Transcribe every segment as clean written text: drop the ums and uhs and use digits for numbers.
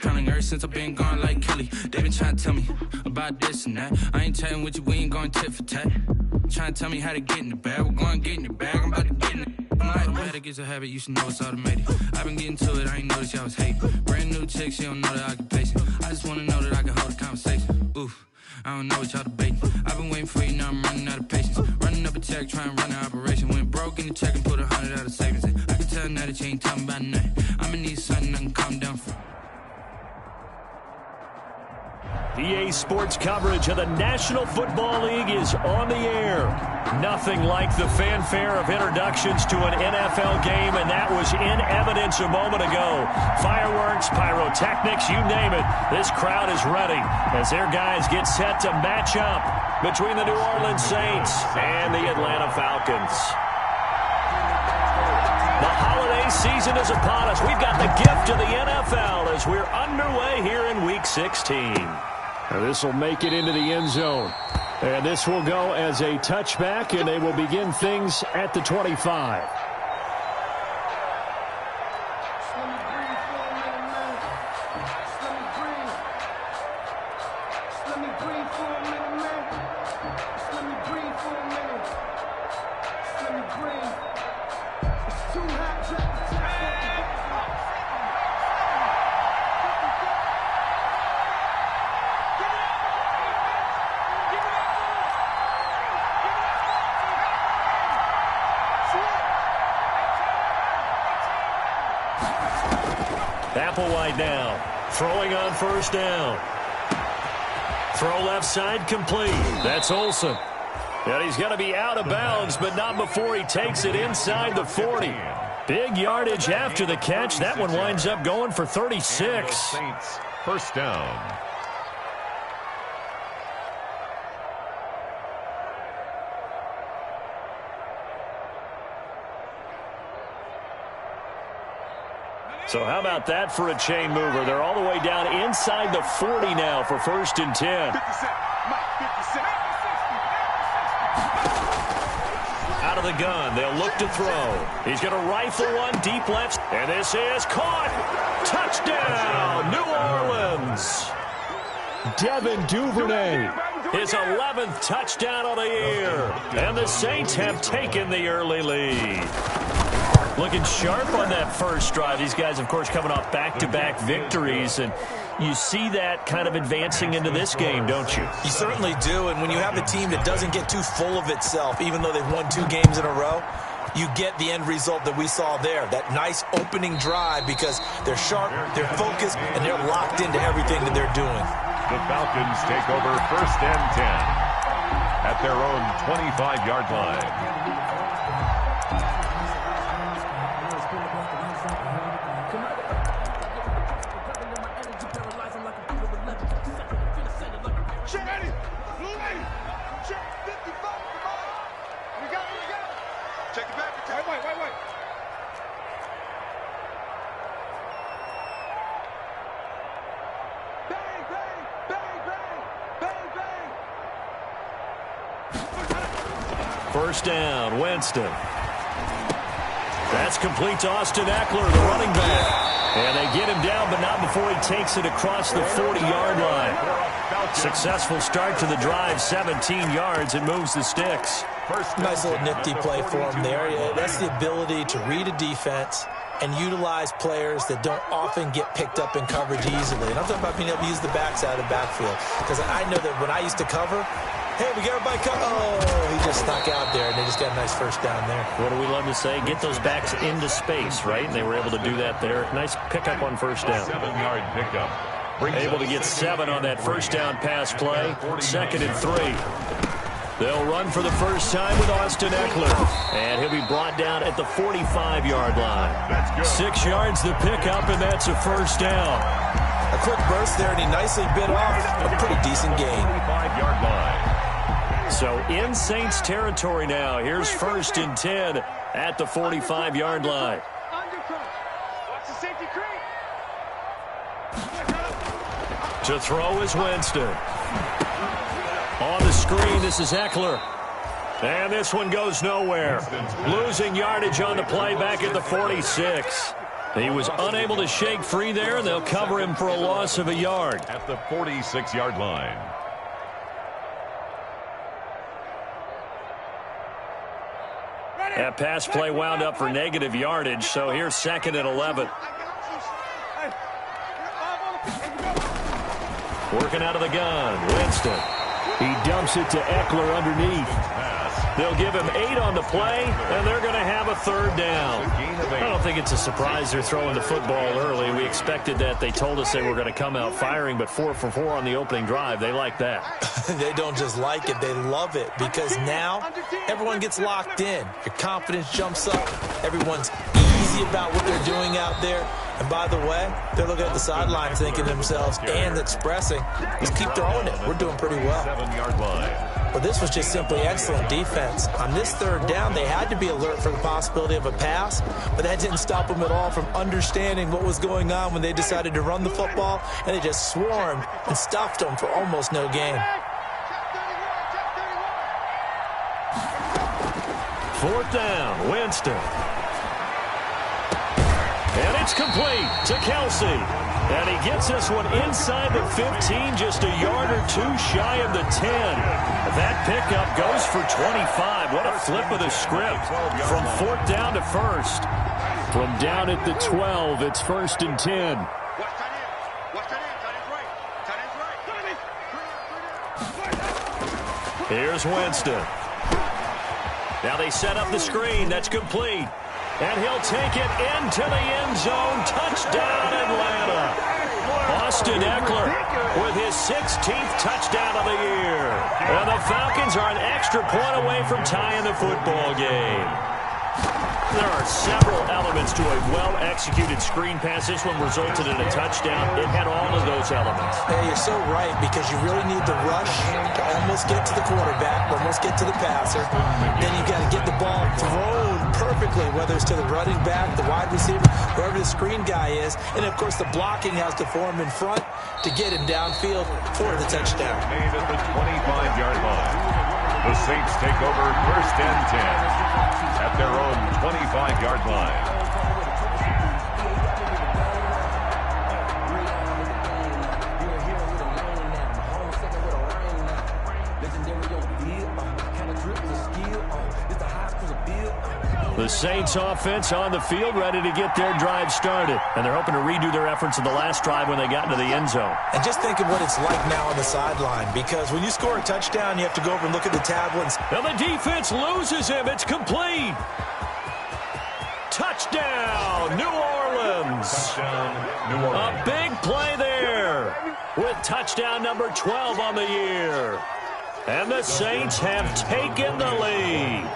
Counting ever since I've been gone like Kelly. They been trying to tell me about this and that. I ain't chatting with you, we ain't going tit for tat. Trying to tell me how to get in the bag. We're going to get in the bag, I'm about to get in it. I'm like, automatic is a habit, you should know it's automated. I've been getting to it, I ain't noticed y'all was hating. Brand new chick, she don't know the occupation. I just wanna know that I can hold a conversation. Oof, I don't know what y'all debating. I've been waiting for you, now I'm running out of patience. Running up a check, trying to run an operation. Went broke in the check and put 100 out of savings in. I can tell now that you ain't talking about nothing. I'ma need something I can calm down for. EA Sports coverage of the National Football League is on the air. Nothing like the fanfare of introductions to an NFL game, and that was in evidence a moment ago. Fireworks, pyrotechnics, you name it. This crowd is ready as their guys get set to match up between the New Orleans Saints and the Atlanta Falcons. The holiday season is upon us. We've got the gift of the NFL as we're underway here in Week 16. Now this will make it into the end zone. And this will go as a touchback, and they will begin things at the 25. Applewhite now, throwing on first down. Throw left side complete. That's Olsen. And he's going to be out of bounds, but not before he takes it inside the 40. Big yardage after the catch. That one winds up going for 36. Saints, first down. So how about that for a chain mover? They're all the way down inside the 40 now for 1st and 10. 50 cent. Out of the gun, they'll look to throw. He's going to rifle one deep left, and this is caught. Touchdown, New Orleans. Devin Duvernay. His 11th touchdown of the year. And the Saints have taken the early lead. Looking sharp on that first drive. These guys, of course, coming off back-to-back victories, and you see that kind of advancing into this game, don't you? You certainly do, and when you have a team that doesn't get too full of itself, even though they've won 2 games in a row, you get the end result that we saw there, that nice opening drive, because they're sharp, they're focused, and they're locked into everything that they're doing. The Falcons take over 1st and 10 at their own 25-yard line. First down, Winston. That's complete to Austin Eckler, the running back. And they get him down, but not before he takes it across the 40-yard line. Successful start to the drive, 17 yards, and moves the sticks. Nice little nifty play for him there. That's the ability to read a defense and utilize players that don't often get picked up in coverage easily. And I'm talking about being able to use the backs out of the backfield. Because I know that when I used to cover, hey, we got everybody covered. Oh, he just snuck out there, and they just got a nice first down there. What do we love to say? Get those backs into space, right? And they were able to do that there. Nice pickup on first down. 7-yard pickup. Able to get 7 on that first down pass play. 2nd and 3. They'll run for the first time with Austin Eckler. And he'll be brought down at the 45-yard line. 6 yards the pickup, and that's a first down. A quick burst there, and he nicely bit off a pretty decent gain. 45-yard line. So in Saints territory now. Here's 1st and 10 at the 45-yard line. To throw is Winston. On the screen, this is Eckler. And this one goes nowhere. Losing yardage on the play back at the 46. He was unable to shake free there. They'll cover him for a loss of a yard. At the 46-yard line. That pass play wound up for negative yardage, so here's 2nd and 11. Working out of the gun, Winston. He dumps it to Eckler underneath. They'll give him 8 on the play, and they're going to have a 3rd down. I don't think it's a surprise they're throwing the football early. We expected that. They told us they were going to come out firing, but 4 for 4 on the opening drive. They like that. They don't just like it, they love it, because now everyone gets locked in. Your confidence jumps up. Everyone's easy about what they're doing out there. And by the way, they're looking at the sidelines thinking to themselves and expressing, just keep throwing it. We're doing pretty well. 7-yard line. But this was just simply excellent defense. On this 3rd down, they had to be alert for the possibility of a pass, but that didn't stop them at all from understanding what was going on when they decided to run the football, and they just swarmed and stuffed them for almost no gain. 4th down, Winston. And it's complete to Kelsey. And he gets this one inside the 15, just a yard or 2 shy of the 10. That pickup goes for 25. What a flip of the script from 4th down to 1st. From down at the 12, it's 1st and 10. Here's Winston. Now they set up the screen. That's complete. And he'll take it into the end zone. Touchdown, Atlanta. Austin Eckler with his 16th touchdown of the year. And the Falcons are an extra point away from tying the football game. There are several elements to a well-executed screen pass. This one resulted in a touchdown. It had all of those elements. Hey, you're so right, because you really need the rush to almost get to the quarterback, almost get to the passer. Then you've got to get the ball thrown perfectly, whether it's to the running back, the wide receiver, whoever the screen guy is. And, of course, the blocking has to form in front to get him downfield for the touchdown. Made at the 25-yard line. The Saints take over 1st and 10 at their own 25-yard line. The Saints offense on the field, ready to get their drive started. And they're hoping to redo their efforts in the last drive when they got into the end zone. And just think of what it's like now on the sideline, because when you score a touchdown, you have to go over and look at the tablets. And the defense loses him. It's complete. Touchdown, New Orleans. Touchdown, New Orleans. A big play there with touchdown number 12 on the year. And the Saints have taken the lead.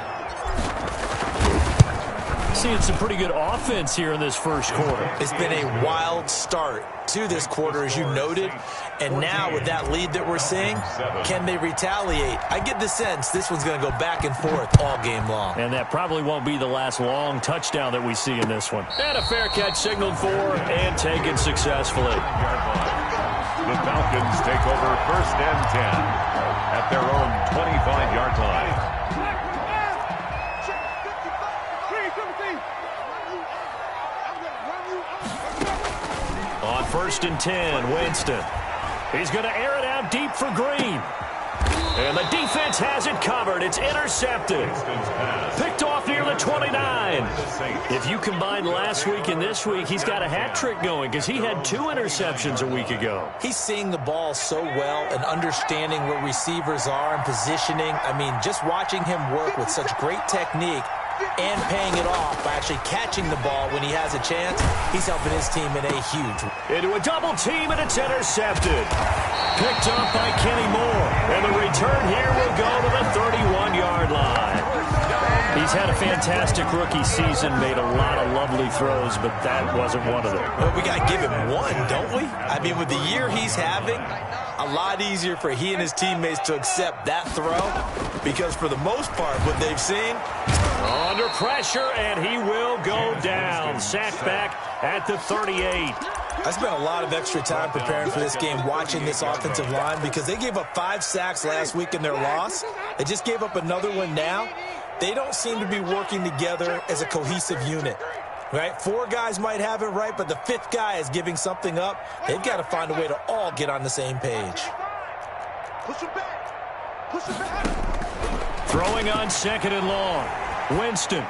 Seeing some pretty good offense here in this first quarter. It's been a wild start to this quarter, as you noted. And now with that lead that we're seeing, can they retaliate? I get the sense this one's going to go back and forth all game long. And that probably won't be the last long touchdown that we see in this one. And a fair catch signaled for and taken successfully. The Falcons take over 1st and 10 at their own 25-yard line. On 1st and 10, Winston. He's going to air it out deep for Green. And the defense has it covered. It's intercepted. Picked off near the 29. If you combine last week and this week, he's got a hat trick going because he had 2 interceptions a week ago. He's seeing the ball so well and understanding where receivers are and positioning. I mean, just watching him work with such great technique and paying it off by actually catching the ball when he has a chance, he's helping his team in a huge way. Into a double team, and it's intercepted. Picked up by Kenny Moore. And the return here will go to the 31-yard line. He's had a fantastic rookie season, made a lot of lovely throws, but that wasn't one of them. Well, we got to give him one, don't we? I mean, with the year he's having, a lot easier for he and his teammates to accept that throw, because for the most part, what they've seen, under pressure, and he will go down. Sacked back at the 38. I spent a lot of extra time preparing for this game, watching this offensive line, because they gave up 5 sacks last week in their loss. They just gave up another one now. They don't seem to be working together as a cohesive unit. Right? 4 guys might have it right, but the 5th guy is giving something up. They've got to find a way to all get on the same page. Push him back. Push him back. Throwing on 2nd and long. Winston.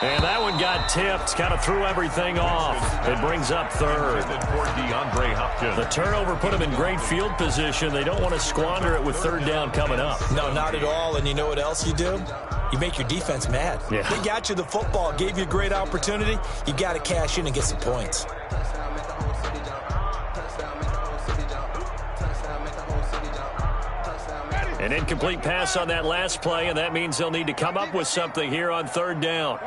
And that one got tipped. Kind of threw everything off. It brings up 3rd. The turnover put them in great field position. They don't want to squander it with 3rd down coming up. No, not at all. And you know what else you do? You make your defense mad. Yeah. They got you the football, gave you a great opportunity. You got to cash in and get some points. An incomplete pass on that last play, and that means they'll need to come up with something here on 3rd down.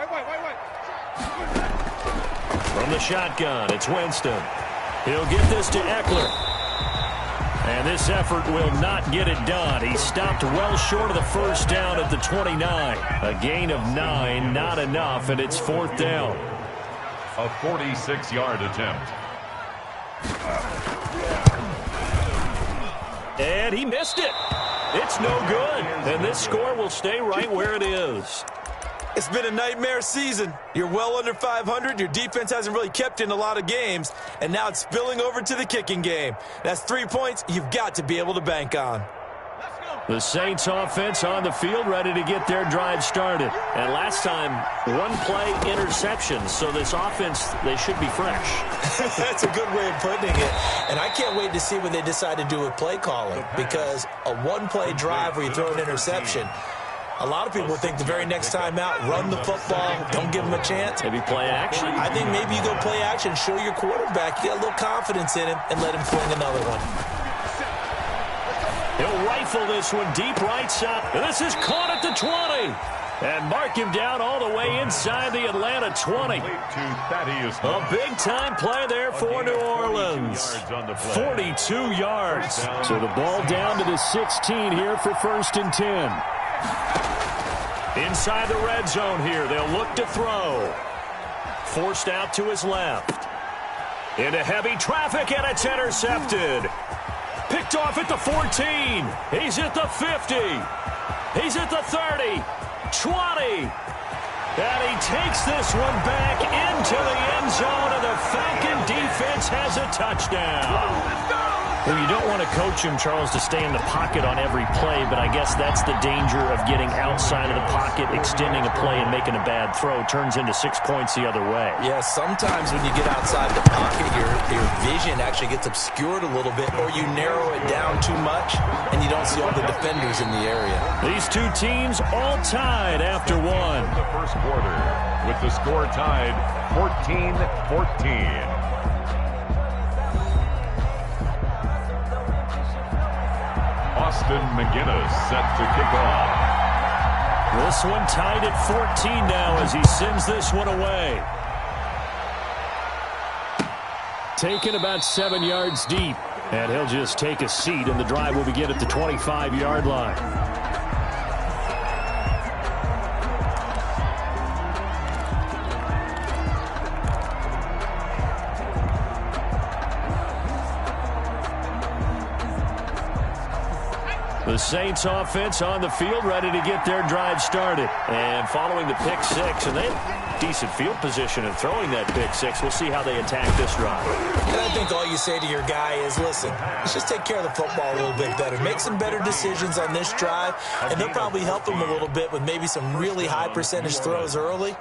From the shotgun, it's Winston. He'll get this to Eckler. And this effort will not get it done. He stopped well short of the 1st down at the 29. A gain of 9, not enough, and it's 4th down. A 46-yard attempt. And he missed it. It's no good. And this score will stay right where it is. It's been a nightmare season. You're well under 500. Your defense hasn't really kept in a lot of games. And now it's spilling over to the kicking game. That's 3 points you've got to be able to bank on. The Saints offense on the field, ready to get their drive started. And last time, 1-play interception. So this offense, they should be fresh. That's a good way of putting it. And I can't wait to see what they decide to do with play calling. Because a 1-play drive where you throw an interception, a lot of people think the very next time out, run the football, don't give them a chance. Maybe play action? I think maybe you go play action, show your quarterback you got a little confidence in him, and let him fling another one. He'll rifle this one deep right side. And this is caught at the 20. And mark him down all the way inside the Atlanta 20. A big-time play there for New Orleans. 42 yards. So the ball down to the 16 here for 1st and 10. Inside the red zone here. They'll look to throw. Forced out to his left. Into heavy traffic, and it's intercepted. Picked off at the 14. He's at the 50. He's at the 30. 20. And he takes this one back into the end zone, and the Falcon defense has a touchdown. Well, you don't want to coach him, Charles, to stay in the pocket on every play, but I guess that's the danger of getting outside of the pocket, extending a play, and making a bad throw. Turns into 6 points the other way. Yeah, sometimes when you get outside the pocket, your vision actually gets obscured a little bit, or you narrow it down too much, and you don't see all the defenders in the area. These two teams all tied after one. The first quarter with the score tied 14-14. Austin McGinnis set to kick off. This one tied at 14 now as he sends this one away. Taken about 7 yards deep. And he'll just take a seat, and the drive will begin at the 25-yard line. The Saints offense on the field, ready to get their drive started. And following the pick six, and they have decent field position in throwing that pick six. We'll see how they attack this drive. And I think all you say to your guy is, listen, let's just take care of the football a little bit better. Make some better decisions on this drive, and they'll probably help him a little bit with maybe some really high percentage throws early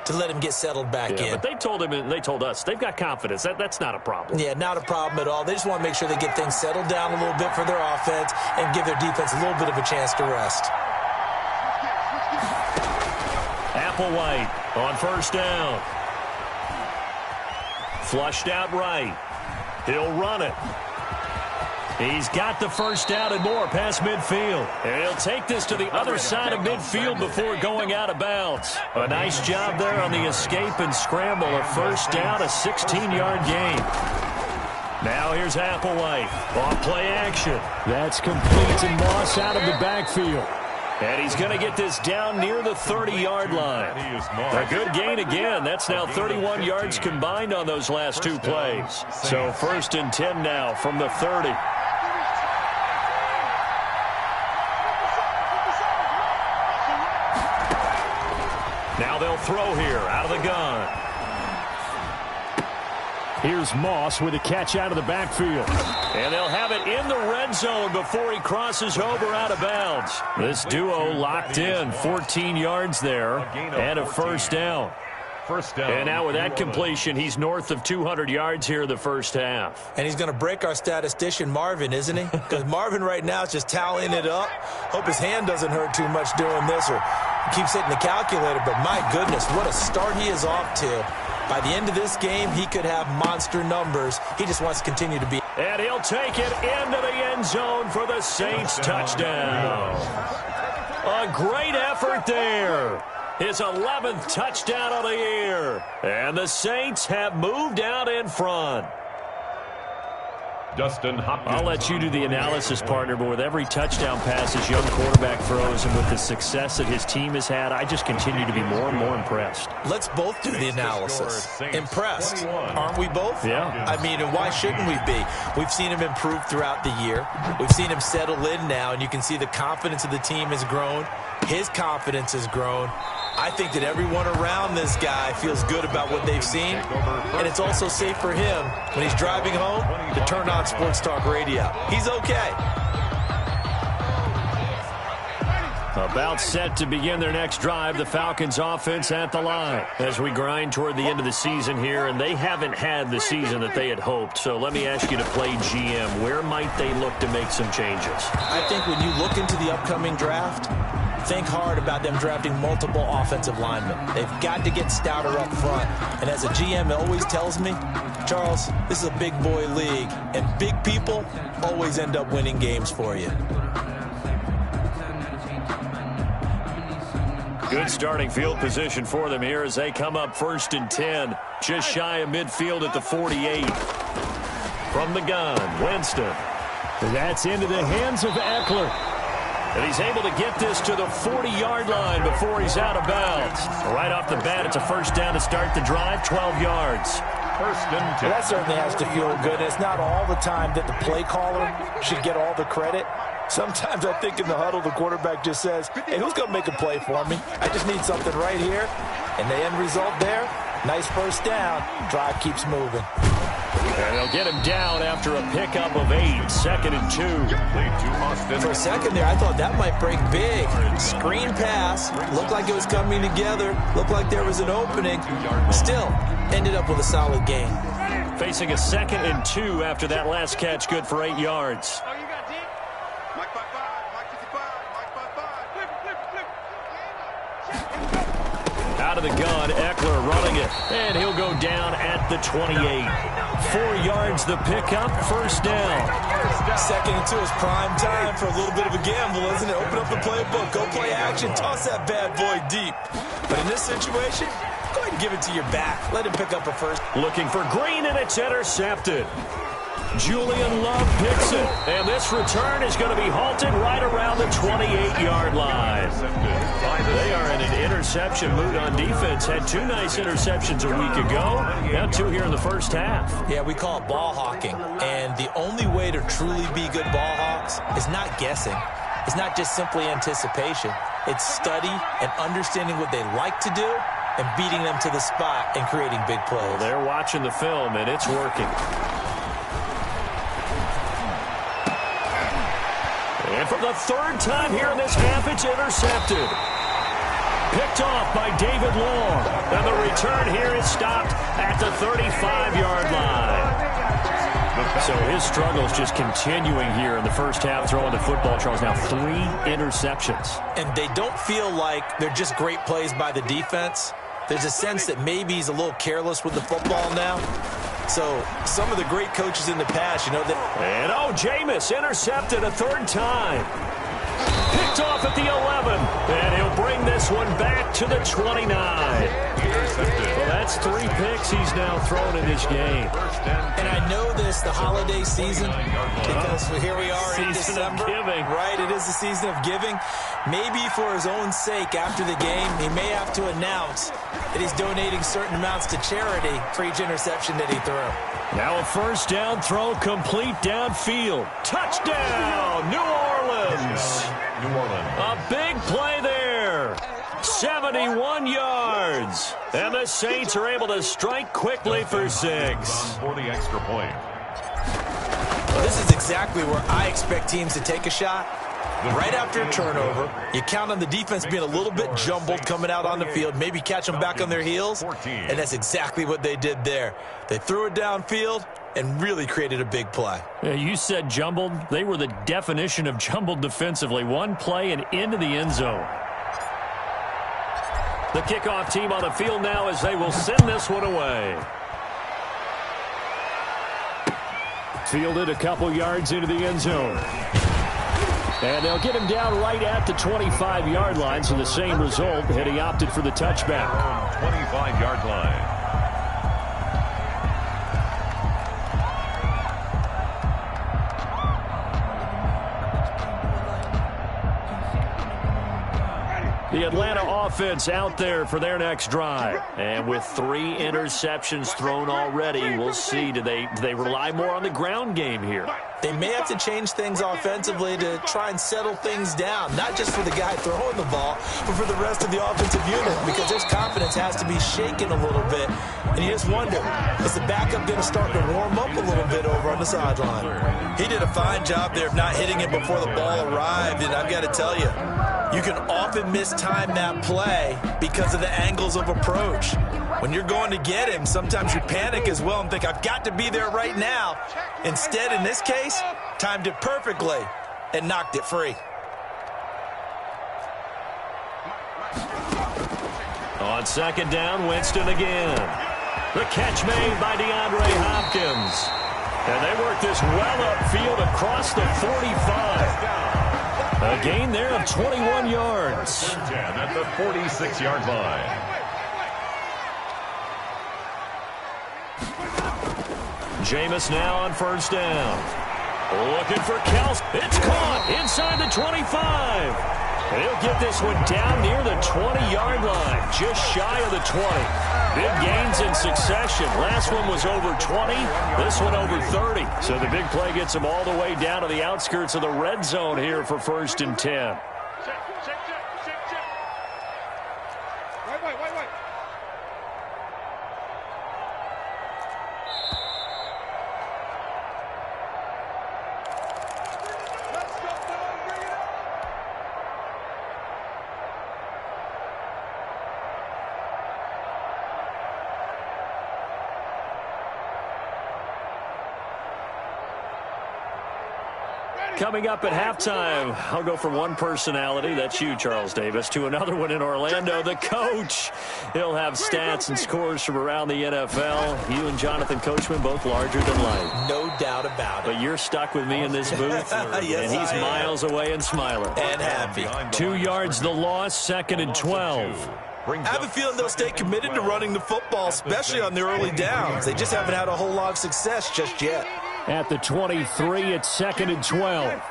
to let him get settled back in. But they told him and they told us they've got confidence. That's not a problem. Yeah, not a problem at all. They just want to make sure they get things settled down a little bit for their offense and give their defense a little bit of a chance to rest. Applewhite on first down. Flushed out right. He'll run it. He's got the first down and more past midfield. And he'll take this to the other side of midfield before going out of bounds. A nice job there on the escape and scramble. A first down, a 16-yard gain. Now here's Applewhite. Off play action. That's complete to Moss out of the backfield. And he's going to get this down near the 30-yard line. A good gain again. That's now 31 yards combined on those last two plays. So 1st and 10 now from the 30. Now they'll throw here out of the gun. Here's Moss with a catch out of the backfield. And they'll have it in the red zone before he crosses over out of bounds. This duo locked in, 14 yards there, and a first down. And now with that completion, he's north of 200 yards here in the first half. And he's going to break our statistician, Marvin, isn't he? Because Marvin right now is just tallying it up. Hope his hand doesn't hurt too much doing this or keeps hitting the calculator. But my goodness, what a start he is off to. By the end of this game, he could have monster numbers. He just wants to continue to be. And he'll take it into the end zone for the Saints touchdown. A great effort there. His 11th touchdown of the year. And the Saints have moved out in front. Dustin Hopkins. I'll let you do the analysis, partner, but with every touchdown pass his young quarterback throws and with the success that his team has had, I just continue to be more and more impressed. Let's both do the analysis. Impressed. Aren't we both? Yeah. I mean, and why shouldn't we be? We've seen him improve throughout the year. We've seen him settle in now, and you can see the confidence of the team has grown. His confidence has grown. I think that everyone around this guy feels good about what they've seen, and it's also safe for him when he's driving home to turn on Sports Talk Radio. He's okay. About set to begin their next drive, the Falcons offense at the line as we grind toward the end of the season here, and they haven't had the season that they had hoped. So let me ask you to play GM. Where might they look to make some changes? I think when you look into the upcoming draft, think hard about them drafting multiple offensive linemen. They've got to get stouter up front. And as a GM always tells me, Charles, this is a big boy league, and big people always end up winning games for you. Good starting field position for them here as they come up 1st and 10. Just shy of midfield at the 48. From the gun, Winston. That's into the hands of Eckler. And he's able to get this to the 40-yard line before he's out of bounds. Right off the bat, it's a first down to start the drive, 12 yards. 1st and 10. That certainly has to feel good. It's not all the time that the play caller should get all the credit. Sometimes I think in the huddle, the quarterback just says, hey, who's going to make a play for me? I just need something right here. And the end result there, nice first down. Drive keeps moving. And they'll get him down after a pickup of 8, 2nd and 2. For a second there, I thought that might break big. Screen pass. Looked like it was coming together. Looked like there was an opening. Still, ended up with a solid game. Facing a 2nd and 2 after that last catch, good for 8 yards. Out of the gun, Eckler running it, and he'll go down at the 28. 4 yards the pickup, first down. 2nd and 2 is prime time for a little bit of a gamble, isn't it? Open up the playbook, go play action, toss that bad boy deep. But in this situation, go ahead and give it to your back. Let him pick up a first. Looking for Green, and it's intercepted. Julian Love picks it, and this return is going to be halted right around the 28-yard line. They are in an interception mood on defense. Had 2 nice interceptions a week ago. Now 2 here in the first half. Yeah, we call it ball hawking. And the only way to truly be good ball hawks is not guessing. It's not just simply anticipation. It's study and understanding what they like to do and beating them to the spot and creating big plays. Well, they're watching the film, and it's working. And for the 3rd time here in this half, it's intercepted. Picked off by David Long. And the return here is stopped at the 35-yard line. So his struggles just continuing here in the first half, throwing the football. Charles, now 3 interceptions. And they don't feel like they're just great plays by the defense. There's a sense that maybe he's a little careless with the football now. So some of the great coaches in the past, you know, that. And Jameis intercepted a 3rd time. Picked off at the 11. And he'll bring this one back to the 29. Well, that's 3 picks he's now thrown in this game. And I know this, the holiday season, because here we are in December. Of giving. Right, it is the season of giving. Maybe for his own sake after the game, he may have to announce that he's donating certain amounts to charity for each interception that he threw. Now a first down throw complete downfield. Touchdown, New Orleans. New Orleans. A big play there. 71 yards. And the Saints are able to strike quickly for 6. For the extra point. Well, this is exactly where I expect teams to take a shot. Right after a turnover, you count on the defense being a little bit jumbled coming out on the field, maybe catch them back on their heels, and that's exactly what they did there. They threw it downfield and really created a big play. Yeah, you said jumbled. They were the definition of jumbled defensively. One play and into the end zone. The kickoff team on the field now as they will send this one away. Fielded a couple yards into the end zone. And they'll get him down right at the 25-yard line, so the same result, and he opted for the touchback. 25-yard line. The Atlanta offense out there for their next drive. And with 3 interceptions thrown already, we'll see. Do they rely more on the ground game here? They may have to change things offensively to try and settle things down, not just for the guy throwing the ball, but for the rest of the offensive unit, because his confidence has to be shaken a little bit. And you just wonder, is the backup going to start to warm up a little bit over on the sideline? He did a fine job there of not hitting it before the ball arrived, and I've got to tell you, you can often mistime that play because of the angles of approach. When you're going to get him, sometimes you panic as well and think, I've got to be there right now. Instead, in this case, timed it perfectly and knocked it free. On second down, Winston again. The catch made by DeAndre Hopkins. And they work this well upfield across the 45. A gain there of 21 yards. 10 at the 46-yard line. Jameis now on first down. Looking for Kels. It's caught inside the 25. And he'll get this one down near the 20-yard line, just shy of the 20. Big gains in succession. Last one was over 20. This one over 30. So the big play gets him all the way down to the outskirts of the red zone here for 1st and 10. Coming up at halftime, I'll go from one personality, that's you, Charles Davis, to another one in Orlando, the coach. He'll have stats and scores from around the NFL. You and Jonathan Coachman, both larger than life. No doubt about it. But you're stuck with me in this booth, yes, and he's miles away and smiling. And happy. 2 yards the loss, 2nd and 12. I have a feeling they'll stay committed to running the football, especially on the early downs. They just haven't had a whole lot of success just yet. At the 23, it's 2nd and 12.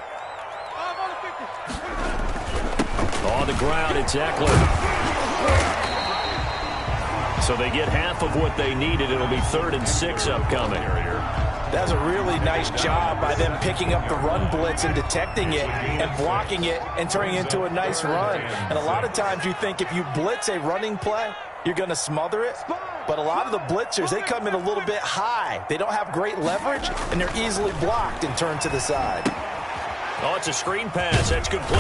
On the ground, it's Eckler. So they get half of what they needed. It'll be 3rd and 6 upcoming. That's a really nice job by them picking up the run blitz and detecting it and blocking it and turning it into a nice run. And a lot of times you think if you blitz a running play, you're going to smother it. But a lot of the blitzers, they come in a little bit high. They don't have great leverage, and they're easily blocked and turned to the side. Oh, it's a screen pass. That's complete.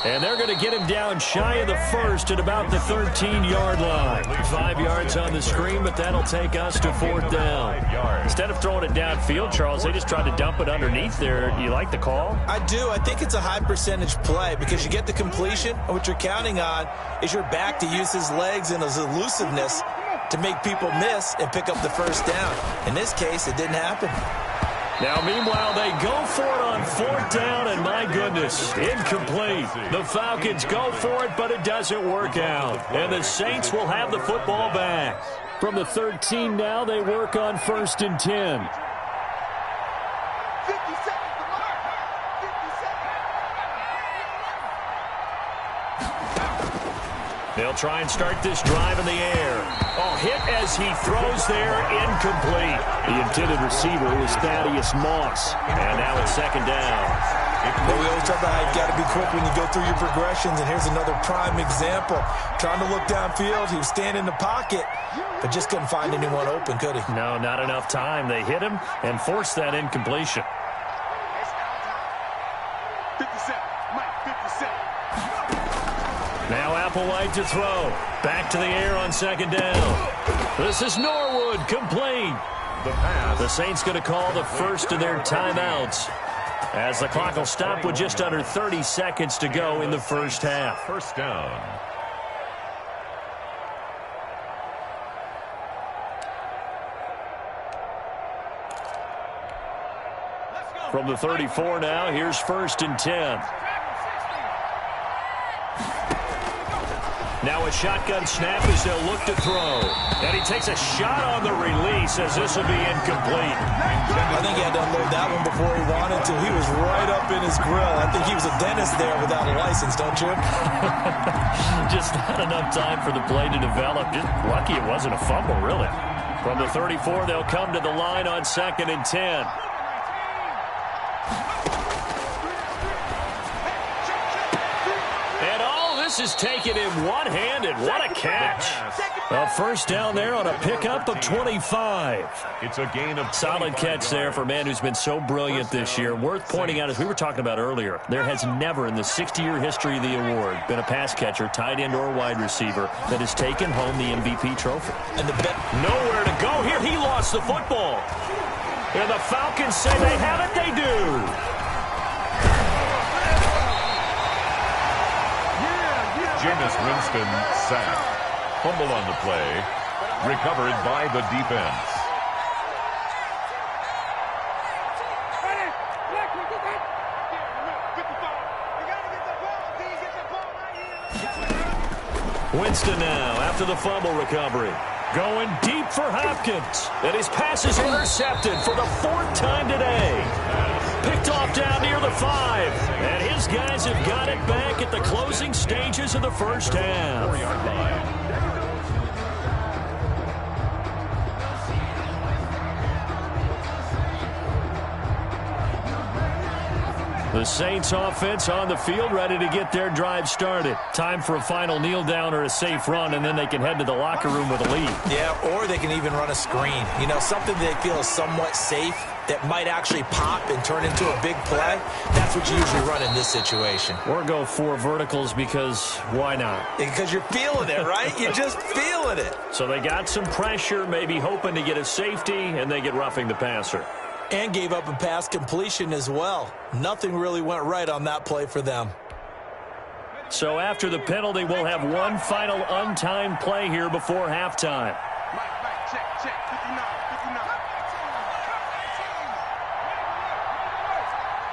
And they're going to get him down shy of the 1st at about the 13-yard line. 5 yards on the screen, but that'll take us to 4th down. Instead of throwing it downfield, Charles, they just tried to dump it underneath there. You like the call? I do. I think it's a high-percentage play because you get the completion, and what you're counting on is your back to use his legs and his elusiveness to make people miss and pick up the 1st down. In this case, it didn't happen. Now, meanwhile, they go for it on 4th down, and my goodness, incomplete. The Falcons go for it, but it doesn't work out. And the Saints will have the football back. From the 13 now, they work on 1st and 10. 50 seconds to mark. 50 seconds. They'll try and start this drive in the air. Oh, hit as he throws there, incomplete. The intended receiver was Thaddeus Moss. And now it's 2nd down. But we always talk about how you've got to be quick when you go through your progressions, and here's another prime example. Trying to look downfield, he was standing in the pocket, but just couldn't find anyone open, could he? No, not enough time. They hit him and forced that incompletion. 57. Mike, 57. Now Applewhite to throw. Back to the air on second down. This is Norwood, complete. The pass. The Saints going to call the first of their timeouts, as the clock will stop with just under 30 seconds to go in the first half. First down. From the 34 now, here's 1st and 10. Now a shotgun snap as they'll look to throw. And he takes a shot on the release as this will be incomplete. I think he had to unload that one before he wanted to. He was right up in his grill. I think he was a dentist there without a license, don't you? Just not enough time for the play to develop. Just lucky it wasn't a fumble, really. From the 34, they'll come to the line on 2nd and 10. Is taken in one-handed. What a catch. A first down there on a pickup of 25. It's a gain of solid catch there for a man who's been so brilliant this year. Worth pointing out, as we were talking about earlier, there has never in the 60-year history of the award been a pass catcher, tight end or wide receiver that has taken home the MVP trophy. And nowhere to go here. He lost the football. And the Falcons say they have it. They do. Jameis Winston sacked. Fumble on the play. Recovered by the defense. Winston now after the fumble recovery. Going deep for Hopkins. And his pass is intercepted for the 4th time today. Picked off down near the 5. And his guys have got it back at the closing stages of the first half. The Saints offense on the field, ready to get their drive started. Time for a final kneel down or a safe run, and then they can head to the locker room with a lead. Yeah, or they can even run a screen. You know, something they feel is somewhat safe that might actually pop and turn into a big play. That's what you usually run in this situation. Or go 4 verticals because why not? Because you're feeling it, right? You're just feeling it. So they got some pressure, maybe hoping to get a safety, and they get roughing the passer. And gave up a pass completion as well. Nothing really went right on that play for them. So after the penalty, we'll have one final untimed play here before halftime. Mike, check, 59, 59.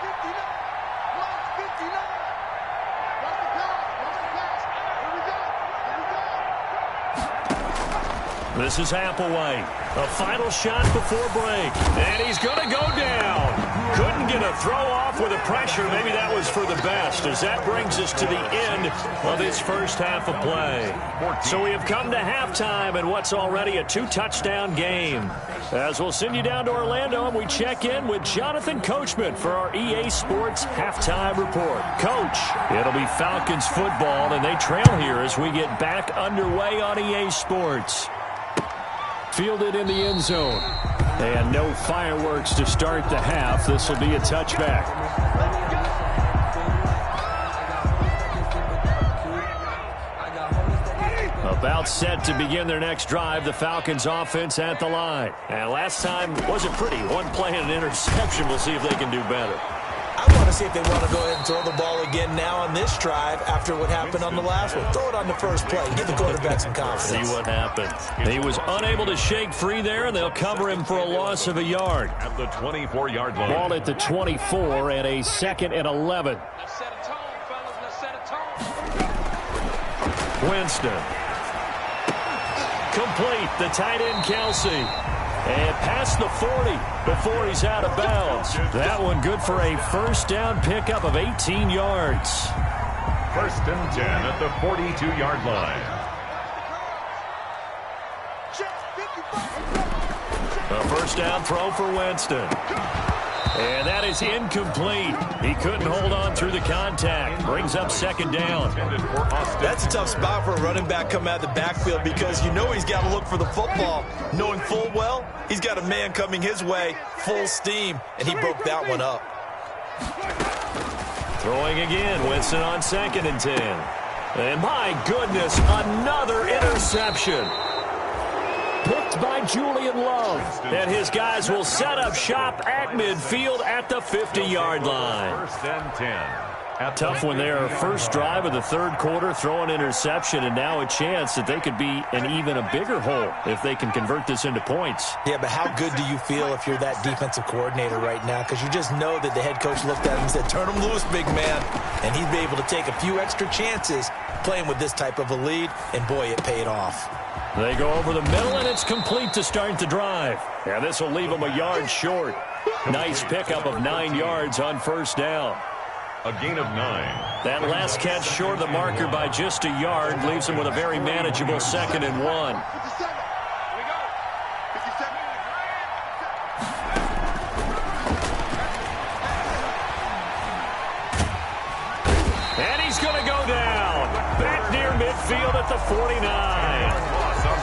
59. Watch the pass. Here we go. This is Applewhite. A final shot before break. And he's going to go down. Couldn't get a throw off with the pressure. Maybe that was for the best, as that brings us to the end of this first half of play. So we have come to halftime in what's already a 2-touchdown game. As we'll send you down to Orlando, and we check in with Jonathan Coachman for our EA Sports Halftime Report. Coach, it'll be Falcons football, and they trail here as we get back underway on EA Sports. Fielded in the end zone. And no fireworks to start the half. This will be a touchback. About set to begin their next drive. The Falcons offense at the line. And last time wasn't pretty. One play and an interception. We'll see if they can do better. I want to see if they want to go ahead and throw the ball again now on this drive after what happened on the last one. Throw it on the first play. Give the quarterback some confidence. See what happens. He was unable to shake free there, and they'll cover him for a loss of a yard. At the 24-yard line. Ball at the 24 and a 2nd and 11. Let's set a tone, fellas. Let's set a tone. Winston. Complete. The tight end, Kelsey. And past the 40 before he's out of bounds. That one good for a first down pickup of 18 yards. 1st and 10 at the 42-yard line. A first down throw for Winston. And that is incomplete. He couldn't hold on through the contact. Brings up second down. That's a tough spot for a running back coming out of the backfield because you know he's got to look for the football, knowing full well he's got a man coming his way, full steam, and he broke that one up. Throwing again, Winston on 2nd and 10. And my goodness, another interception. Picked by Julian Love. And his guys will set up shop at midfield at the 50-yard line. 1st and 10. Tough one there. First drive of the third quarter, throw an interception, and now a chance that they could be in even a bigger hole if they can convert this into points. Yeah, but how good do you feel if you're that defensive coordinator right now? Because you just know that the head coach looked at him and said, turn him loose, big man. And he'd be able to take a few extra chances playing with this type of a lead, and boy, it paid off. They go over the middle, and it's complete to start the drive. Yeah, this will leave them a yard short. Nice pickup of 9 yards on first down. A gain of 9. That last catch short of the marker by just a yard leaves them with a very manageable 2nd and 1. And he's going to go down. Back near midfield at the 49.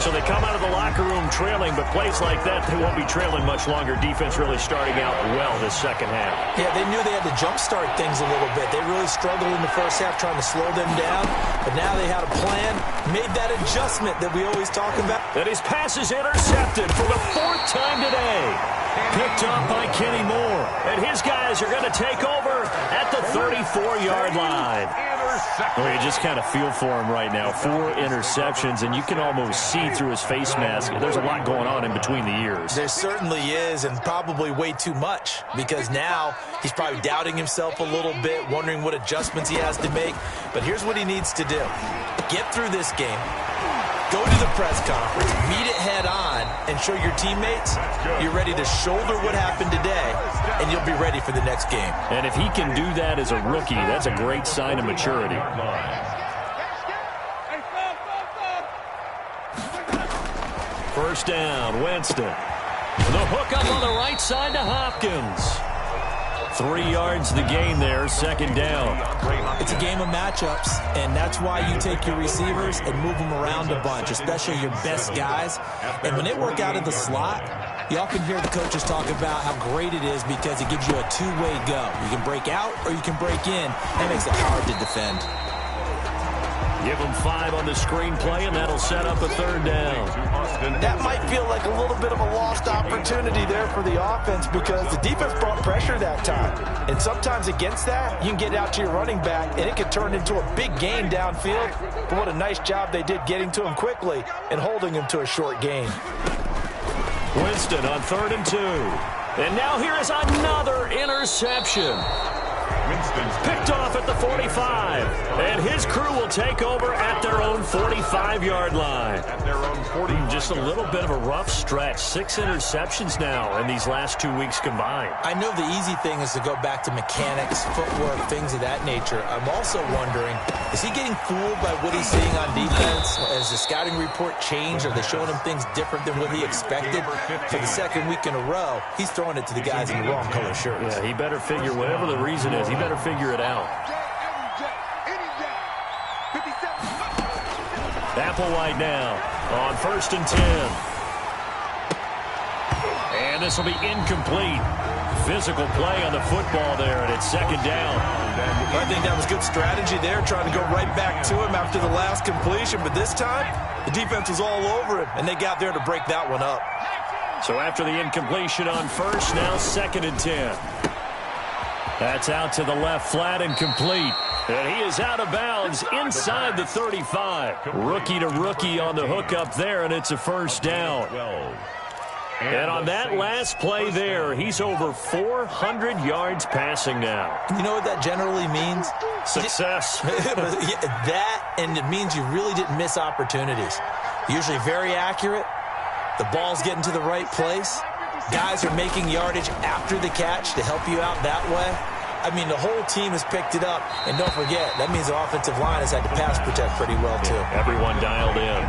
So they come out of the locker room trailing, but plays like that, they won't be trailing much longer. Defense really starting out well this second half. Yeah, they knew they had to jumpstart things a little bit. They really struggled in the first half trying to slow them down, but now they had a plan, made that adjustment that we always talk about. And his pass is intercepted for the 4th time today. Picked off by Kenny Moore. And his guys are going to take over at the 34-yard line. Oh, you just kind of feel for him right now. 4 interceptions, and you can almost see through his face mask. There's a lot going on in between the ears. There certainly is, and probably way too much, because now he's probably doubting himself a little bit, wondering what adjustments he has to make. But here's what he needs to do. Get through this game. Go to the press conference, meet it head on, and show your teammates you're ready to shoulder what happened today, and you'll be ready for the next game. And if he can do that as a rookie, that's a great sign of maturity. First down, Winston. The hook up on the right side to Hopkins. 3 yards the gain there, second down. It's a game of matchups, and that's why you take your receivers and move them around a bunch, especially your best guys. And when they work out of the slot, you often hear the coaches talk about how great it is because it gives you a two-way go. You can break out or you can break in. That makes it hard to defend. Give them 5 on the screenplay, and that'll set up a 3rd down. That might feel like a little bit of a lost opportunity there for the offense because the defense brought pressure that time. And sometimes against that, you can get out to your running back, and it could turn into a big gain downfield. But what a nice job they did getting to him quickly and holding him to a short gain. Winston on 3rd and 2. And now here is another interception. Winston's Picked off at the 45. And his crew will take over at their own 45-yard line. at their own 40. Just a little bit of a rough stretch. 6 interceptions now in these last 2 weeks combined. I know the easy thing is to go back to mechanics, footwork, things of that nature. I'm also wondering, is he getting fooled by what he's seeing on defense? Has the scouting report changed? Are they showing him things different than what he expected? For the second week in a row, he's throwing it to the guys in the wrong color shirts. Yeah, he better figure, whatever the reason is, he better figure it out. Applewhite now on 1st and 10. And this will be incomplete. Physical play on the football there, and it's 2nd down. I think that was good strategy there, trying to go right back to him after the last completion. But this time, the defense was all over him, and they got there to break that one up. So after the incompletion on 1st, now 2nd and 10. That's out to the left, flat and complete. And he is out of bounds inside the 35. Rookie to rookie on the hook up there, and it's a 1st down. And on that last play there, he's over 400 yards passing now. You know what that generally means? Success. That, and it means you really didn't miss opportunities. Usually very accurate. The ball's getting to the right place. Guys are making yardage after the catch to help you out that way. I mean, the whole team has picked it up. And don't forget, that means the offensive line has had to pass protect pretty well, too. Everyone dialed in.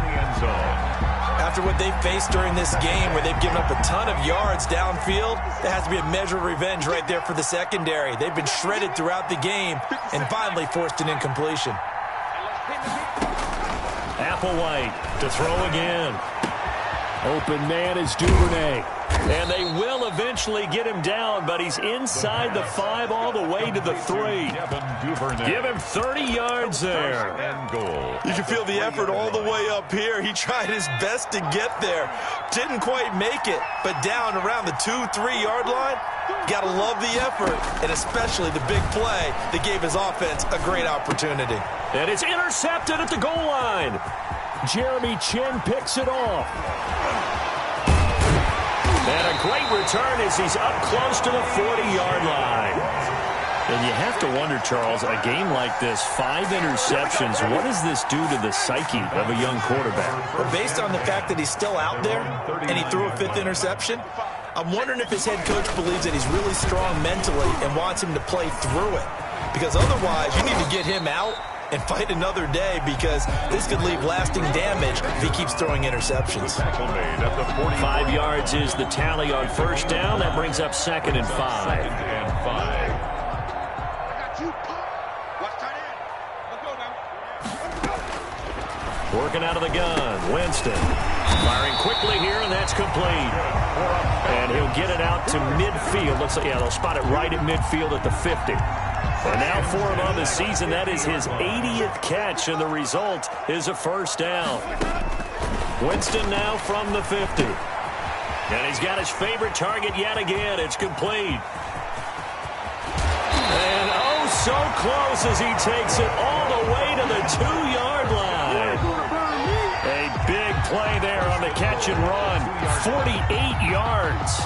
After after what they've faced during this game where they've given up a ton of yards downfield, there has to be a measure of revenge right there for the secondary. They've been shredded throughout the game and finally forced an incompletion. Applewhite to throw again. Open man is Duvernay. And they will eventually get him down, but he's inside the 5 all the way to the 3. Give him 30 yards there. And goal. You can feel the effort all the way up here. He tried his best to get there. Didn't quite make it, but down around the 2-3 yard line, got to love the effort, and especially the big play that gave his offense a great opportunity. And it's intercepted at the goal line. Jeremy Chin picks it off. And a great return as he's up close to the 40-yard line. And you have to wonder, Charles, a game like this, 5 interceptions, what does this do to the psyche of a young quarterback? Well, based on the fact that he's still out there and he threw a 5th interception, I'm wondering if his head coach believes that he's really strong mentally and wants him to play through it. Because otherwise, you need to get him out and fight another day, because this could leave lasting damage if he keeps throwing interceptions. 5 yards is the tally on first down. That brings up 2nd and 5. Working out of the gun, Winston. Firing quickly here, and that's complete. And he'll get it out to midfield. Looks like, yeah, they'll spot it right at midfield at the 50. And now for him on the season, that is his 80th catch, and the result is a first down. Winston now from the 50. And he's got his favorite target yet again. It's complete. And oh, so close as he takes it all the way to the 2-yard line. A big play there on the catch and run. 48 yards.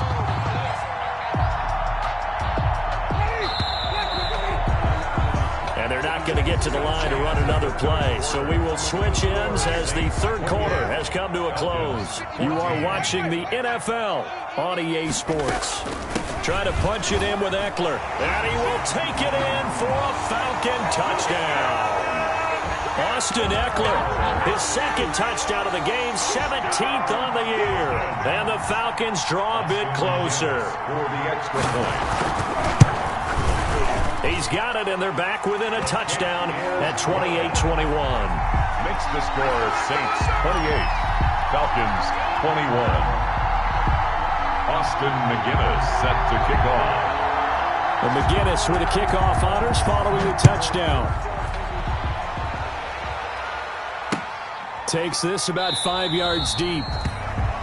They're not going to get to the line to run another play, so we will switch ends as the third quarter has come to a close. You are watching the NFL on EA Sports. Trying to punch it in with Eckler, and he will take it in for a Falcon touchdown. Austin Eckler, his 2nd touchdown of the game, 17th on the year. And the Falcons draw a bit closer. For the extra point. He's got it, and they're back within a touchdown at 28-21. Makes the score Saints 28, Falcons 21. Austin McGinnis set to kick off. And McGinnis with the kickoff honors following the touchdown. Takes this about 5 yards deep.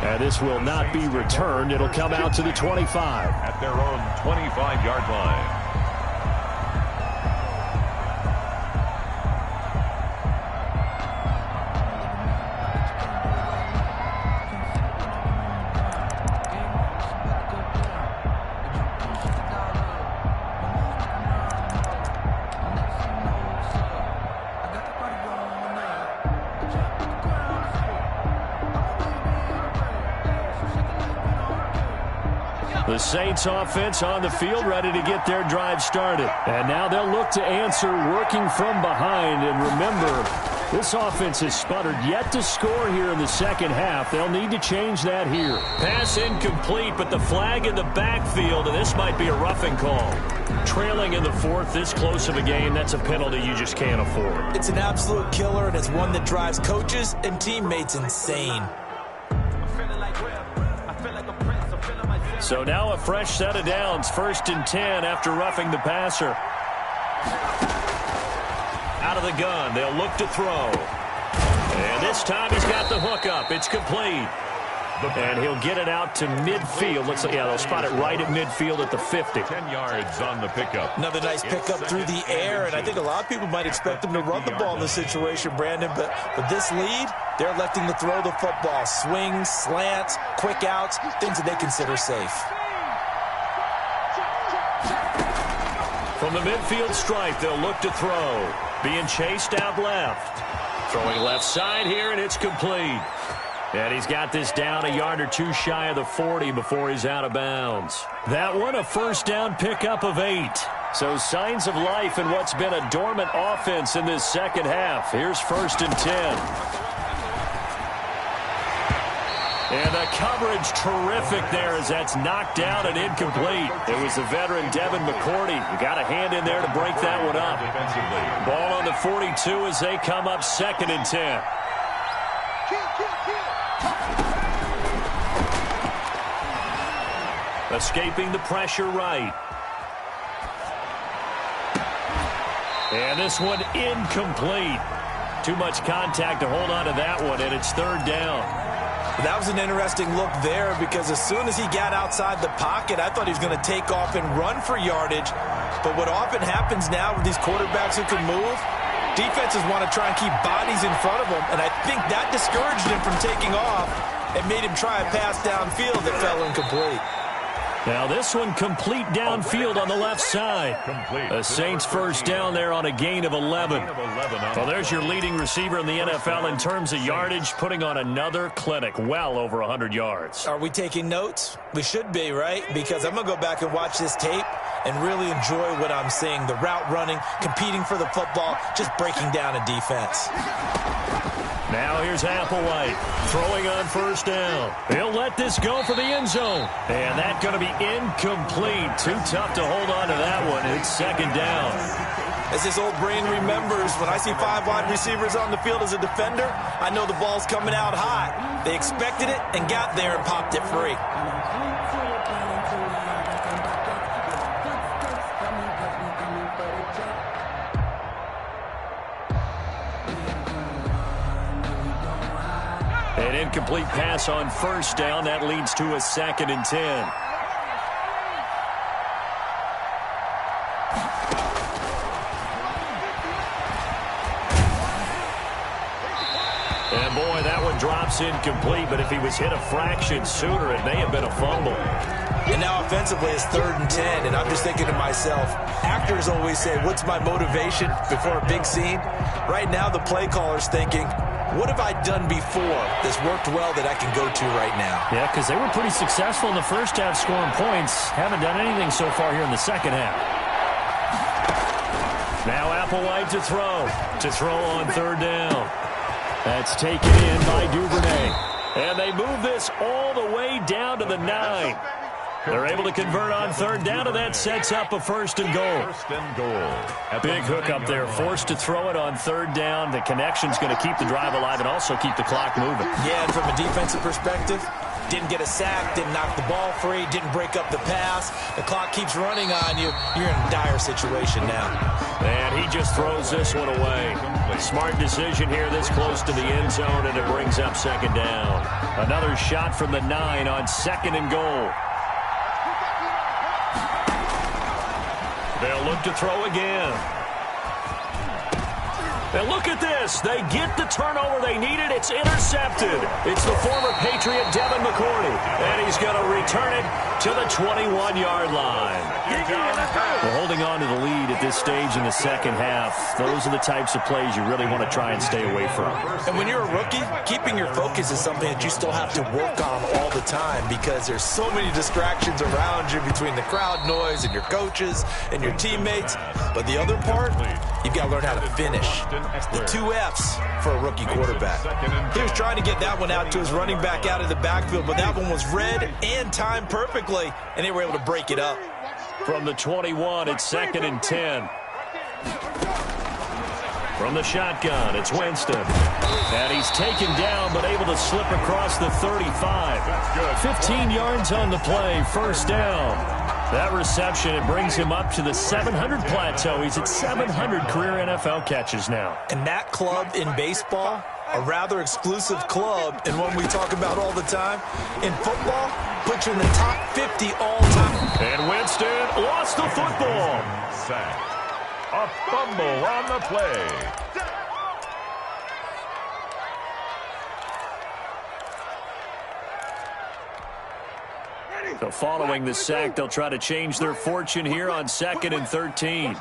And this will not be returned. It'll come out to the 25. At their own 25-yard line. The Saints offense on the field ready to get their drive started. And now they'll look to answer working from behind. And remember, this offense has sputtered yet to score here in the second half. They'll need to change that here. Pass incomplete, but the flag in the backfield, and this might be a roughing call. Trailing in the 4th, this close of a game, that's a penalty you just can't afford. It's an absolute killer, and it's one that drives coaches and teammates insane. So now a fresh set of downs, 1st and 10 after roughing the passer. Out of the gun, they'll look to throw. And this time he's got the hook up. It's complete. And he'll get it out to midfield. Looks like, yeah, they'll spot it right at midfield at the 50. 10 yards on the pickup. Another nice pickup through the air, and I think a lot of people might expect him to run the ball in this situation, Brandon, but with this lead, they're electing to throw the football. Swings, slants, quick outs, things that they consider safe. From the midfield stripe, they'll look to throw. Being chased out left. Throwing left side here, and it's complete. And he's got this down a yard or two shy of the 40 before he's out of bounds. That one, a first down pickup of 8. So signs of life in what's been a dormant offense in this second half. Here's 1st and 10. And the coverage terrific there as that's knocked down and incomplete. It was the veteran Devin McCourty who got a hand in there to break that one up. Ball on the 42 as they come up 2nd and 10. Escaping the pressure right. And this one incomplete. Too much contact to hold on to that one, and it's 3rd down. That was an interesting look there because as soon as he got outside the pocket, I thought he was going to take off and run for yardage. But what often happens now with these quarterbacks who can move, defenses want to try and keep bodies in front of them, and I think that discouraged him from taking off and made him try a pass downfield that fell incomplete. Now this one complete downfield on the left side. The Saints first down there on a gain of 11. Well, there's your leading receiver in the NFL in terms of yardage, putting on another clinic, well over 100 yards. Are we taking notes? We should be, right? Because I'm going to go back and watch this tape and really enjoy what I'm seeing. The route running, competing for the football, just breaking down a defense. Now here's Applewhite throwing on 1st down. He'll let this go for the end zone. And that's going to be incomplete. Too tough to hold on to that one. It's 2nd down. As this old brain remembers, when I see 5 wide receivers on the field as a defender, I know the ball's coming out high. They expected it and got there and popped it free. An incomplete pass on 1st down. That leads to a 2nd and 10. And boy, that one drops incomplete, but if he was hit a fraction sooner, it may have been a fumble. And now offensively it's 3rd and 10, and I'm just thinking to myself, actors always say, what's my motivation before a big scene? Right now the play caller's thinking, what have I done before that's worked well that I can go to right now? Yeah, because they were pretty successful in the first half scoring points. Haven't done anything so far here in the second half. Now Applewhite to throw. To throw on 3rd down. That's taken in by Duvernay. And they move this all the way down to the 9. They're able to convert on 3rd down, and that sets up a 1st and goal. Big hook up there, forced to throw it on 3rd down. The connection's going to keep the drive alive and also keep the clock moving. Yeah, and from a defensive perspective, didn't get a sack, didn't knock the ball free, didn't break up the pass. The clock keeps running on you. You're in a dire situation now. And he just throws this one away. Smart decision here this close to the end zone, and it brings up 2nd down. Another shot from the 9 on 2nd and goal. They'll look to throw again. And look at this. They get the turnover they needed. It's intercepted. It's the former Patriot Devin McCourty. And he's going to return it to the 21-yard line. We're holding on to the lead at this stage in the second half. Those are the types of plays you really want to try and stay away from. And when you're a rookie, keeping your focus is something that you still have to work on all the time because there's so many distractions around you between the crowd noise and your coaches and your teammates. But the other part, you've got to learn how to finish. The 2 F's for a rookie quarterback. He was trying to get that one out to his running back out of the backfield, but that one was read and timed perfectly, and they were able to break it up. From the 21, it's 2nd and 10. From the shotgun, it's Winston. And he's taken down, but able to slip across the 35. 15 yards on the play, 1st down. That reception, it brings him up to the 700 plateau. He's at 700 career NFL catches now. And that club in baseball, a rather exclusive club, and one we talk about all the time. In football, puts you in the top 50 all time. And Winston lost the football. Sack. A fumble on the play. So following the sack, they'll try to change their fortune here on 2nd and 13.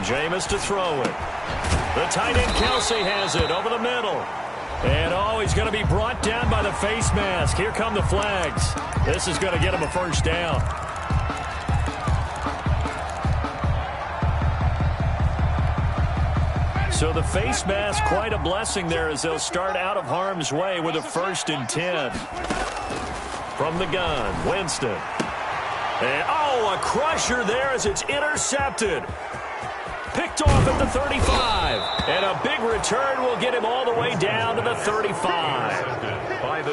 Jameis to throw it. The tight end Kelsey has it over the middle. And he's going to be brought down by the face mask. Here come the flags. This is going to get him a first down. So the face mask, quite a blessing there as they'll start out of harm's way with a 1st and 10. From the gun, Winston. And, a crusher there as it's intercepted. Picked off at the 35. And a big return will get him all the way down to the 35.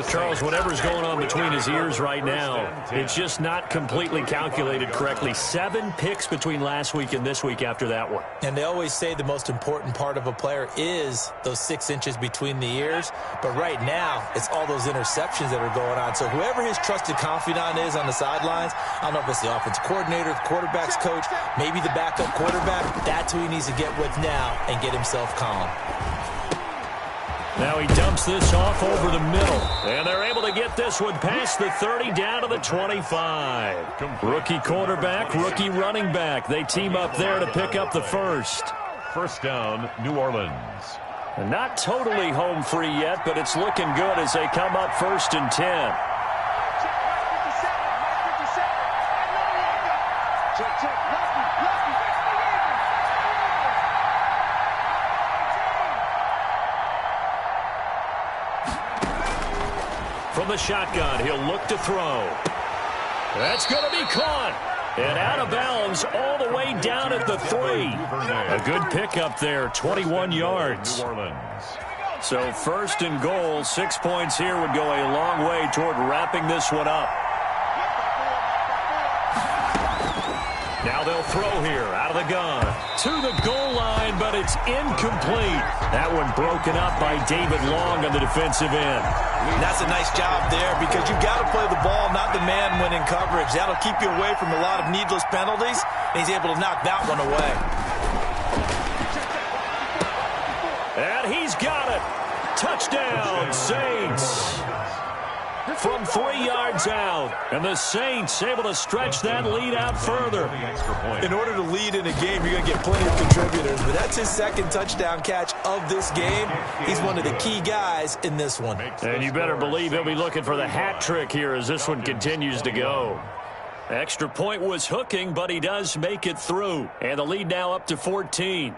Charles, whatever's going on between his ears right now, it's just not completely calculated correctly. 7 picks between last week and this week after that one. And they always say the most important part of a player is those 6 inches between the ears. But right now, it's all those interceptions that are going on. So whoever his trusted confidant is on the sidelines, I don't know if it's the offensive coordinator, the quarterback's coach, maybe the backup quarterback, that's who he needs to get with now and get himself calm. Now he dumps this off over the middle. And they're able to get this one past the 30 down to the 25. Rookie quarterback, rookie running back. They team up there to pick up the first. First down, New Orleans. And not totally home free yet, but it's looking good as they come up 1st and 10. From the shotgun, he'll look to throw. That's going to be caught. And out of bounds all the way down at the 3. A good pickup there, 21 yards. So 1st and goal, 6 points here would go a long way toward wrapping this one up. Now they'll throw here out of the gun to the goal line, but it's incomplete. That one broken up by David Long on the defensive end. That's a nice job there because you've got to play the ball, not the man when in coverage. That'll keep you away from a lot of needless penalties, and he's able to knock that one away. And he's got it. Touchdown, Saints. From 3 yards out. And the Saints able to stretch that lead out further. In order to lead in a game, you're going to get plenty of contributors. But that's his 2nd touchdown catch of this game. He's one of the key guys in this one. And you better believe he'll be looking for the hat trick here as this one continues to go. Extra point was hooking, but he does make it through. And the lead now up to 14.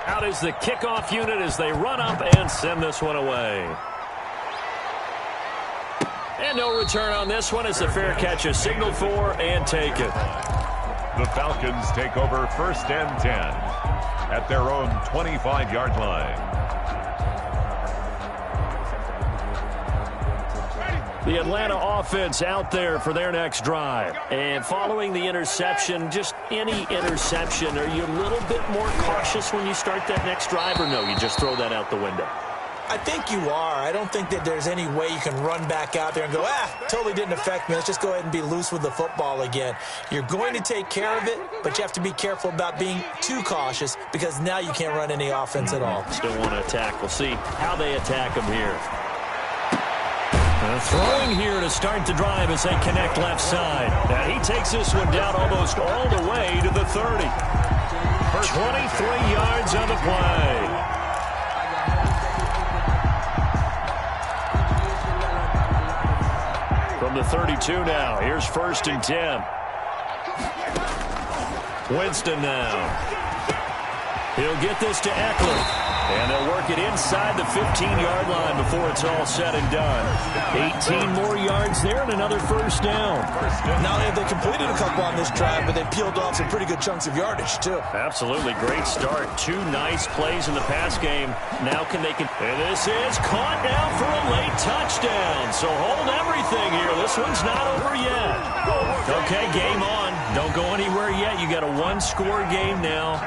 Out is the kickoff unit as they run up and send this one away. And no return on this one as the fair catch is signaled for and taken. The Falcons take over 1st and 10 at their own 25-yard line. The Atlanta offense out there for their next drive. And following the interception, just any interception, are you a little bit more cautious when you start that next drive, or no, you just throw that out the window? I think you are. I don't think that there's any way you can run back out there and go, totally didn't affect me. Let's just go ahead and be loose with the football again. You're going to take care of it, but you have to be careful about being too cautious because now you can't run any offense at all. Still want to attack. We'll see how they attack him here. Throwing here to start the drive as they connect left side. Now he takes this one down almost all the way to the 30. 23 yards on the play. From the 32 now, here's 1st and 10. Winston now. He'll get this to Eckler. And they'll work it inside the 15-yard line before it's all said and done. 18 more yards there and another first down. Not only have they completed a couple on this drive, but they peeled off some pretty good chunks of yardage, too. Absolutely. Great start. 2 nice plays in the pass game. Now and this is caught now for a late touchdown. So hold everything here. This one's not over yet. Okay, game on. Don't go anywhere yet. You got a 1-score game now.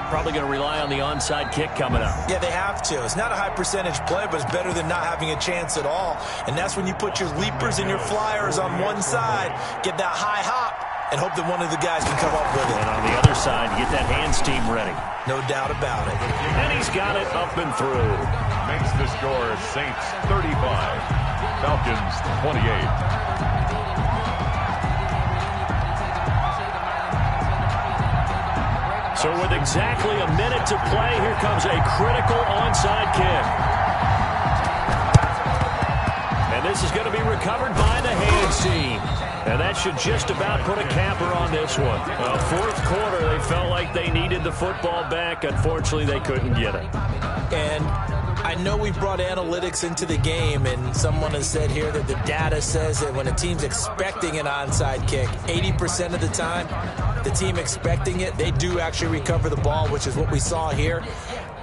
Probably going to rely on the onside kick coming up. Yeah, they have to. It's not a high percentage play, but it's better than not having a chance at all. And that's when you put your leapers and your flyers on one side, get that high hop, and hope that one of the guys can come up with it. And on the other side, get that hands team ready. No doubt about it. And he's got it up and through. Makes the score Saints 35, Falcons 28. So with exactly a minute to play, here comes a critical onside kick. And this is going to be recovered by the hands team. And that should just about put a capper on this one. Well, fourth quarter, they felt like they needed the football back. Unfortunately, they couldn't get it. And I know we brought analytics into the game, and someone has said here that the data says that when a team's expecting an onside kick, 80% of the time, the team expecting it, they do actually recover the ball, which is what we saw here.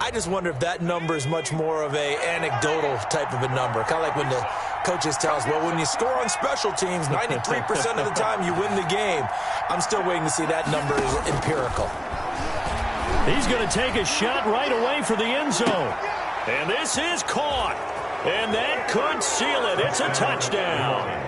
I just wonder if that number is much more of a anecdotal type of a number. Kind of like when the coaches tell us, well, when you score on special teams, 93% of the time you win the game. I'm still waiting to see that number is empirical. He's going to take a shot right away for the end zone. And this is caught. And that could seal it. It's a touchdown.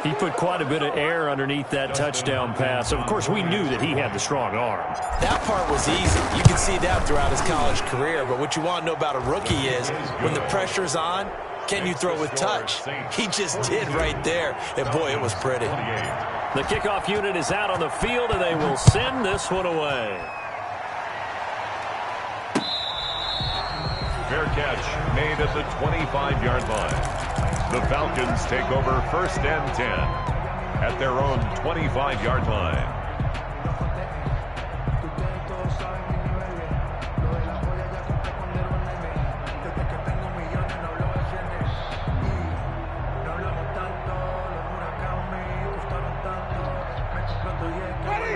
He put quite a bit of air underneath that touchdown pass. Of course, we knew that he had the strong arm. That part was easy. You can see that throughout his college career. But what you want to know about a rookie is when the pressure's on, can you throw with touch? He just did right there. And, boy, it was pretty. The kickoff unit is out on the field, and they will send this one away. Fair catch made at the 25-yard line. The Falcons take over 1st and 10 at their own 25-yard line.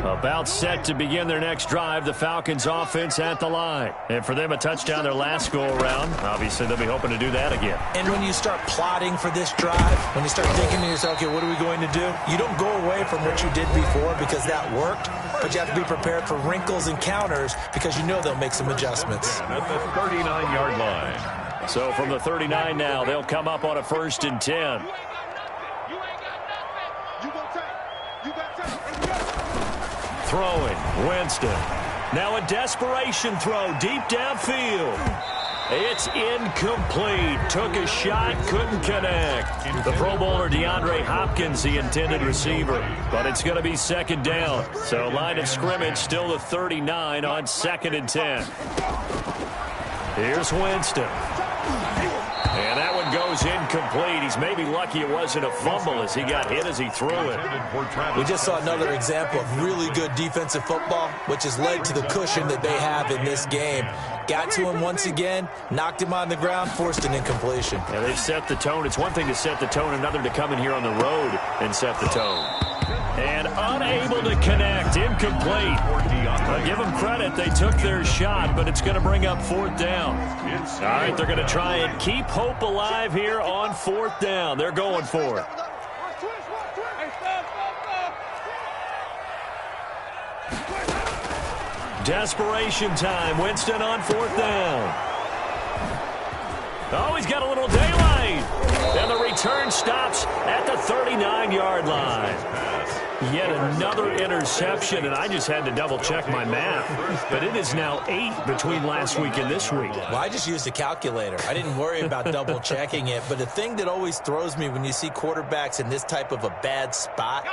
About set to begin their next drive, the Falcons offense at the line. And for them, a touchdown their last go-around. Obviously, they'll be hoping to do that again. And when you start plotting for this drive, when you start thinking to yourself, okay, what are we going to do? You don't go away from what you did before because that worked, but you have to be prepared for wrinkles and counters because you know they'll make some adjustments. At the 39-yard line. So from the 39 now, they'll come up on a 1st and 10. Throwing, Winston. Now a desperation throw deep downfield. It's incomplete. Took a shot, couldn't connect. The Pro Bowler DeAndre Hopkins, the intended receiver. But it's going to be 2nd down. So line of scrimmage still the 39 on 2nd and 10. Here's Winston. And that one goes incomplete. He's maybe lucky it wasn't a fumble as he got hit as he threw it. We just saw another example of really good defensive football, which has led to the cushion that they have in this game. Got to him once again, knocked him on the ground, forced an incompletion. Yeah, they've set the tone. It's one thing to set the tone, another to come in here on the road and set the tone. And unable to connect, incomplete. I'll give them credit, they took their shot, but it's going to bring up 4th down. All right, they're going to try and keep hope alive here on 4th down. They're going for it. Desperation time. Winston on 4th down. Oh, he's got a little daylight. And the return stops at the 39-yard line. Yet another interception, and I just had to double-check my math. But it is now 8 between last week and this week. Well, I just used a calculator. I didn't worry about double-checking it. But the thing that always throws me when you see quarterbacks in this type of a bad spot,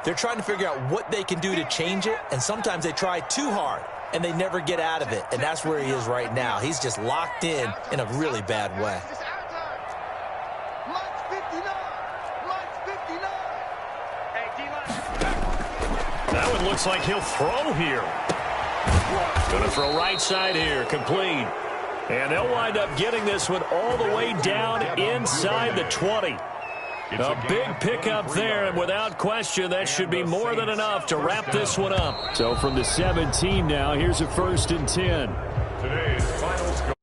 they're trying to figure out what they can do to change it, and sometimes they try too hard, and they never get out of it. And that's where he is right now. He's just locked in a really bad way. That one looks like he'll throw here. Going to throw right side here, complete. And they'll wind up getting this one all the way down inside the 20. A big pickup there, and without question, that should be more than enough to wrap this one up. So from the 17 now, here's a 1st and 10. Today's final score.